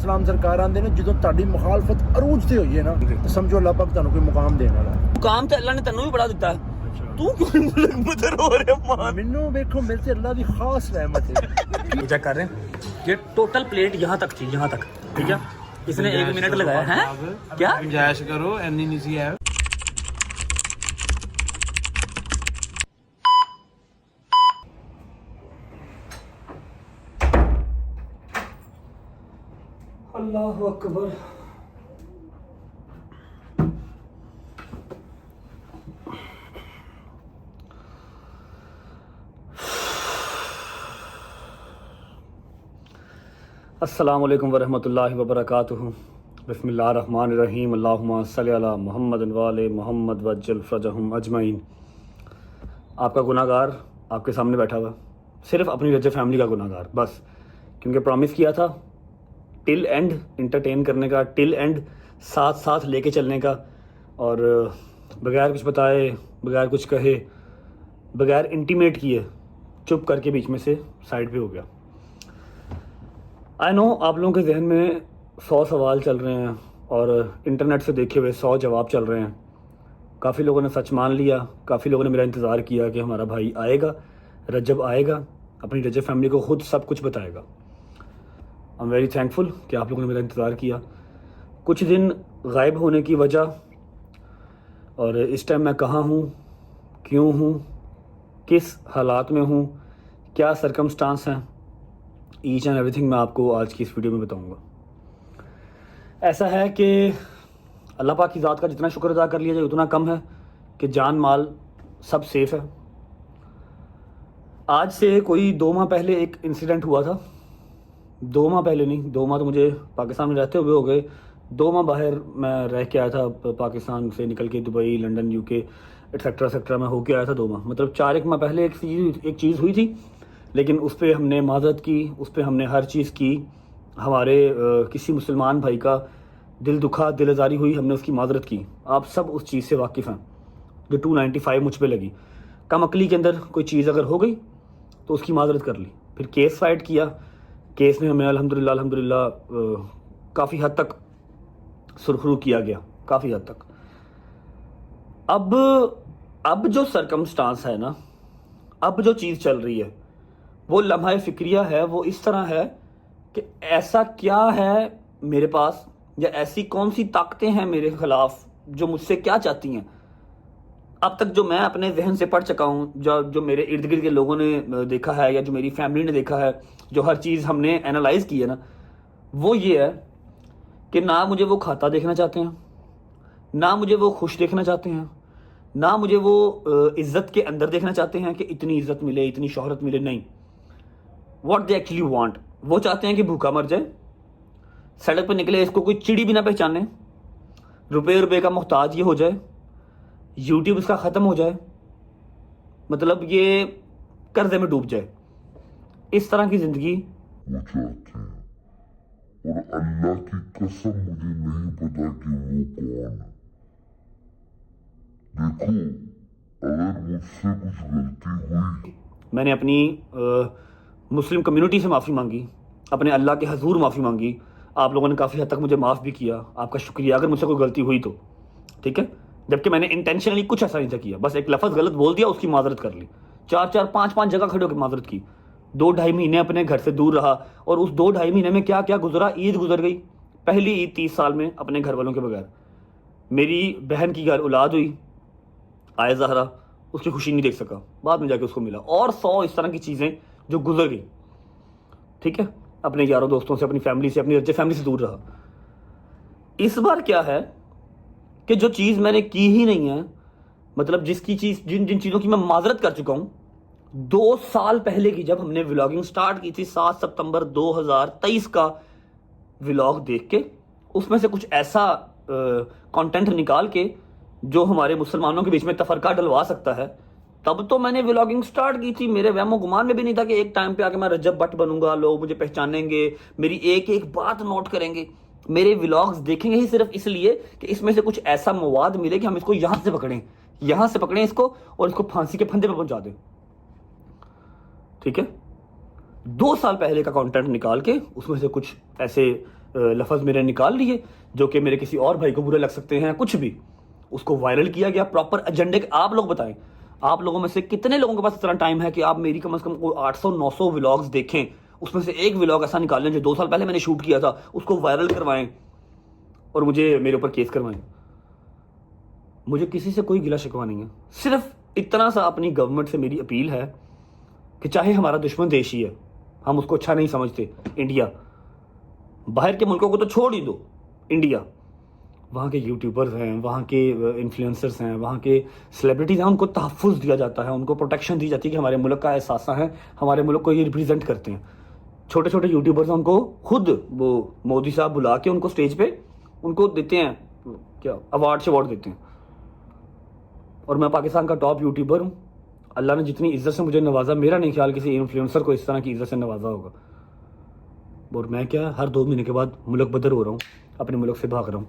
सलाम सरकार आंदे ने ਜਦੋਂ ਤੁਹਾਡੀ ਮੁਖਾਲਫਤ ਅਰੂਜ ਤੇ ਹੋਈ ਹੈ ਨਾ ਤੇ ਸਮਝੋ ਅੱਲਾਹ ਪਾਕ ਤੁਹਾਨੂੰ ਕੋਈ ਮੁਕਾਮ ਦੇਣ ਵਾਲਾ ਹੈ। ਮੁਕਾਮ ਤੇ ਅੱਲਾਹ ਨੇ ਤੈਨੂੰ ਵੀ ਬੜਾ ਦਿੱਤਾ ਹੈ। ਤੂੰ ਕਿਉਂ ਮੁਲਕ ਮਦਰ ਹੋ ਰਿਹਾ ਮਾਂ? ਮੈਨੂੰ ਵੇਖੋ ਮੇਰੇ ਤੇ ਅੱਲਾਹ ਦੀ ਖਾਸ ਰਹਿਮਤ है। चेक कर रहे हैं, ये टोटल प्लेट यहाँ तक थी, यहाँ तक, ठीक है। इसने 1 मिनट लगाया है क्या? गुंजाइश करो, एनी नहीं है। अल्लाह अकबर। अस्सलाम वालेकुम वरहमतुल्लाहि वबरकातुहू। बिस्मिल्लाहिर्रहमानिर्रहीम। अल्लाहुम्मा सल्लि अला मुहम्मद व आले मुहम्मद वज्जल फरजहुम अजमईन। आपका गुनाहगार आपके सामने बैठा हुआ, सिर्फ अपनी रज्जे फैमिली का गुनाहगार बस, क्योंकि प्रॉमिस किया था टिल एंड इंटरटेन करने का, टिल एंड साथ साथ लेके चलने का, और बगैर कुछ बताए, बगैर कुछ कहे, बगैर इंटीमेट किए चुप करके बीच में से साइड पे हो गया। आई नो आप लोगों के जहन में 100 सवाल चल रहे हैं और इंटरनेट से देखे हुए 100 जवाब चल रहे हैं। काफ़ी लोगों ने सच मान लिया, काफ़ी लोगों ने मेरा इंतज़ार किया कि हमारा भाई आएगा, रजब आएगा, अपनी रजब फैमिली को खुद सब कुछ बताएगा। आई एम वेरी थैंकफुल कि आप लोगों ने मेरा इंतज़ार किया। कुछ दिन गायब होने की वजह और इस टाइम मैं कहाँ हूँ, क्यों हूँ, किस हालात में हूँ, क्या सरकमस्टांस हैं, ईच एंड एवरीथिंग मैं आपको आज की इस वीडियो में बताऊंगा। ऐसा है कि अल्लाह पाक की ज़ात का जितना शुक्र अदा कर लिया जाए उतना कम है कि जान माल सब सेफ़ है। आज से कोई 2 माह पहले एक इंसिडेंट हुआ था। 2 माह पहले नहीं, 2 माह तो मुझे पाकिस्तान में रहते हुए हो गए। 2 माह बाहर मैं रह के आया था, पाकिस्तान से निकल के Dubai, London, UK etcetera etcetera मैं होके आया था 2 माह। मतलब 4 माह पहले एक चीज़ हुई थी, लेकिन उस पर हमने माज़रत की, उस पर हमने हर चीज़ की। हमारे किसी मुसलमान भाई का दिल दुखा, दिल आज़ारी हुई, हमने उसकी माज़रत की। आप सब उस चीज़ से वाकिफ़ हैं। जो 295 मुझ पे लगी, कम अकली के अंदर कोई चीज़ अगर हो गई तो उसकी माज़रत कर ली। फिर केस फाइट किया, केस में हमें अल्हम्दुलिल्लाह काफ़ी हद तक सुरखरू किया गया, काफ़ी हद तक। अब जो सरकमस्टांस है ना, अब जो चीज़ चल रही है वो लम्हा फ़िक्रिया है। वो इस तरह है कि ऐसा क्या है मेरे पास, या ऐसी कौन सी ताकतें हैं मेरे ख़िलाफ़ जो मुझसे क्या चाहती हैं। अब तक जो मैं अपने जहन से पढ़ चुका हूँ, जो मेरे इर्द गिर्द के लोगों ने देखा है, या जो मेरी फैमिली ने देखा है, जो हर चीज़ हमने एनालाइज़ की है ना, वो ये है कि ना मुझे वो खाता देखना चाहते हैं, ना मुझे वो खुश देखना चाहते हैं, ना मुझे वो इज़्ज़त के अंदर देखना चाहते हैं कि इतनी इज़्ज़त मिले, इतनी शोहरत मिले। नहीं, What they actually want, वो चाहते हैं कि भूखा मर जाए, सड़क पर निकले इसको कोई चिड़ी भी ना पहचाने, रुपए का मोहताज ये हो जाए, यूट्यूब इसका ख़त्म हो जाए, मतलब ये कर्जे में डूब जाए। इस तरह की ज़िंदगी वो चाहते हैं। और अल्लाह की कसम मुझे नहीं पता कि वो कौन है। देखो, अगर मुझसे कुछ गलती हुई, मैंने अपनी मुस्लिम कम्युनिटी से माफ़ी मांगी, अपने अल्लाह के हजूर माफ़ी मांगी। आप लोगों ने काफ़ी हद तक मुझे माफ़ भी किया, आपका शुक्रिया अगर मुझसे कोई गलती हुई तो, ठीक है। जबकि मैंने इंटेंशनली कुछ ऐसा नहीं था किया, बस एक लफ्ज़ गलत बोल दिया, उसकी माजरत कर ली। 4-4, 5-5 जगह खड़े होकर माजरत की। 2-2.5 महीने अपने घर से दूर रहा, और उस 2-2.5 महीने में क्या क्या गुजरा। ईद गुजर गई, पहली ईद 30 साल में अपने घर वालों के बगैर। मेरी बहन की घर औलाद हुई, आए ज़हरा, उसकी खुशी नहीं देख सका, बाद में जाके उसको मिला। और 100 इस तरह की चीज़ें जो गुजर गई, ठीक है। अपने यारों दोस्तों से, अपनी फैमिली से, अपनी रज्जे फैमिली से दूर रहा। इस बार क्या है कि जो चीज़ मैंने की ही नहीं है, मतलब जिसकी चीज़, जिन चीज़ों की मैं माजरत कर चुका हूँ, 2 साल पहले की जब हमने व्लॉगिंग स्टार्ट की थी, 7 सितंबर 2023 का व्लॉग देख के, उसमें से कुछ ऐसा कंटेंट निकाल के जो हमारे मुसलमानों के बीच में तफरका डलवा सकता है, तब तो मैंने व्लॉगिंग स्टार्ट की थी। मेरे वहमो गुमान में भी नहीं था कि एक टाइम पे आके मैं रजब भट्ट बनूंगा, लोग मुझे पहचानेंगे, मेरी एक एक बात नोट करेंगे, मेरे व्लॉग्स देखेंगे ही सिर्फ इसलिए कि इसमें से कुछ ऐसा मवाद मिले कि हम इसको यहाँ से पकड़ें इसको और इसको फांसी के फंदे पे पहुंचा दें। ठीक है, 2 साल पहले का कंटेंट निकाल के उसमें से कुछ ऐसे لفظ میرے نکال لیے جو کہ میرے کسی اور بھائی کو برے لگ سکتے ہیں، کچھ بھی، اس کو وائرل کیا گیا پراپر ایجنڈے کے. آپ لوگ بتائیں، آپ لوگوں میں سے کتنے لوگوں کے پاس اتنا ٹائم ہے کہ آپ میری کم از کم 800-900 ولاگز دیکھیں، اس میں سے ایک ولاگ ایسا نکال لیں جو 2 سال پہلے میں نے شوٹ کیا تھا، اس کو وائرل کروائیں اور مجھے میرے اوپر کیس کروائیں. مجھے کسی سے کوئی گلہ شکوہ نہیں ہے، صرف اتنا سا اپنی گورنمنٹ سے میری اپیل ہے کہ چاہے ہمارا دشمن دیش ہی ہے، ہم اس کو اچھا نہیں سمجھتے، انڈیا، باہر کے ملکوں کو تو چھوڑ ہی دو، انڈیا، وہاں کے یوٹیوبرز ہیں، وہاں کے انفلوئنسرز ہیں، وہاں کے سیلیبریٹیز ہیں، ان کو تحفظ دیا جاتا ہے، ان کو پروٹیکشن دی جاتی ہے کہ ہمارے ملک کا احساسہ ہیں، ہمارے ملک کو یہ ریپریزنٹ کرتے ہیں. چھوٹے چھوٹے یوٹیوبرز ہیں، ان کو خود وہ مودی صاحب بلا کے ان کو سٹیج پہ ان کو دیتے ہیں، کیا ایوارڈ دیتے ہیں. اور میں پاکستان کا ٹاپ یوٹیوبر ہوں. اللہ نے جتنی عزت سے مجھے نوازا، میرا نہیں خیال کسی انفلوئنسر کو اس طرح کی عزت سے نوازا ہوگا. اور میں کیا ہر 2 مہینے کے بعد ملک بدر ہو رہا ہوں، اپنے ملک سے بھاگ رہا ہوں.